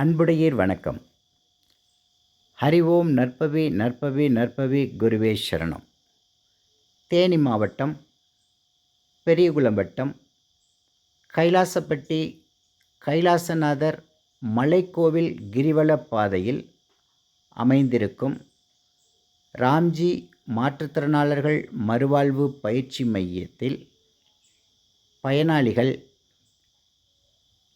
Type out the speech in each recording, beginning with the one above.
அன்புடையீர் வணக்கம். ஹரி ஓம் நற்பவி நற்பவி நற்பவி குருவே சரணம். தேனி மாவட்டம் பெரியகுளம் வட்டம் கைலாசப்பட்டி கைலாசநாதர் மலைக்கோவில் கிரிவல பாதையில் அமைந்திருக்கும் ராம்ஜி மாற்றுத்திறனாளர்கள் மறுவாழ்வு பயிற்சி மையத்தில் பயனாளிகள்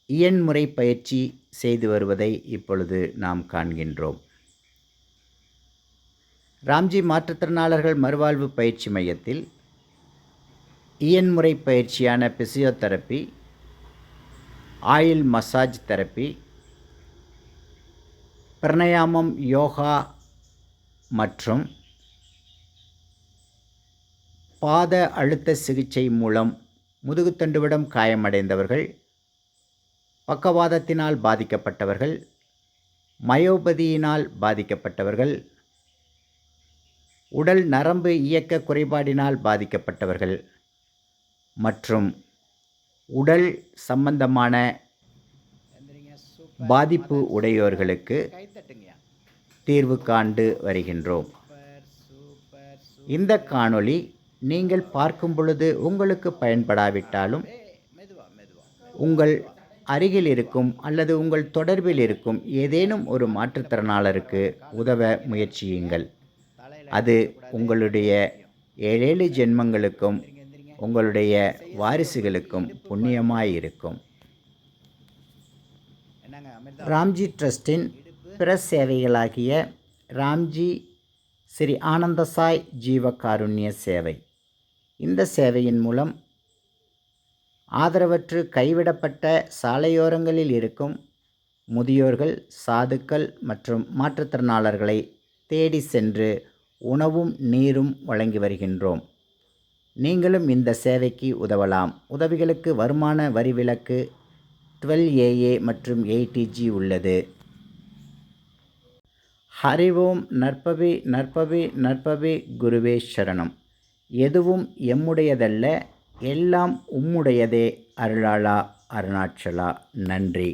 இயன்முறை பயிற்சி செய்து வருவதை இப்பொழுது நாம் காண்கின்றோம். ராம்ஜி மாற்றுத்திறனாளர்கள் மறுவாழ்வு பயிற்சி மையத்தில் இயன்முறை பயிற்சியான பிசியோதெரப்பி, ஆயில் மசாஜ் தெரப்பி, பிரணயாமம், யோகா மற்றும் பாத அழுத்த சிகிச்சை மூலம் முதுகுத்தண்டுவிடம் காயமடைந்தவர்கள், பக்கவாதத்தினால் பாதிக்கப்பட்டவர்கள், மயோபதியினால் பாதிக்கப்பட்டவர்கள், உடல் நரம்பு இயக்க குறைபாடினால் பாதிக்கப்பட்டவர்கள் மற்றும் உடல் சம்பந்தமான பாதிப்பு உடையோர்களுக்கு தீர்வு காண்டு வருகின்றோம். இந்த காணொளி நீங்கள் பார்க்கும் பொழுது உங்களுக்கு பயன்படாவிட்டாலும் உங்கள் அருகில் இருக்கும் அல்லது உங்கள் தொடர்பில் இருக்கும் ஏதேனும் ஒரு மாற்றுத்திறனாளருக்கு உதவ முயற்சியுங்கள். அது உங்களுடைய 7 ஜென்மங்களுக்கும் உங்களுடைய வாரிசுகளுக்கும் புண்ணியமாயிருக்கும். ராம்ஜி ட்ரஸ்டின் பிற சேவைகளாகிய ராம்ஜி ஸ்ரீ ஆனந்தசாய் ஜீவகாருண்ய சேவை. இந்த சேவையின் மூலம் ஆதரவற்று கைவிடப்பட்ட சாலையோரங்களில் இருக்கும் முதியோர்கள், சாதுக்கள் மற்றும் மாற்றுத்திறனாளர்களை தேடி சென்று உணவும் நீரும் வழங்கி வருகின்றோம். நீங்களும் இந்த சேவைக்கு உதவலாம். உதவிகளுக்கு வருமான வரி விலக்கு 12AA மற்றும் 80G உள்ளது. ஹரி ஓம் நற்பவி நற்பவி நற்பவி குருவே சரணம். எதுவும் எம்முடையதல்ல, எல்லாம் உம்முடையதே. அருளாளா அருணாச்சலா. நன்றி.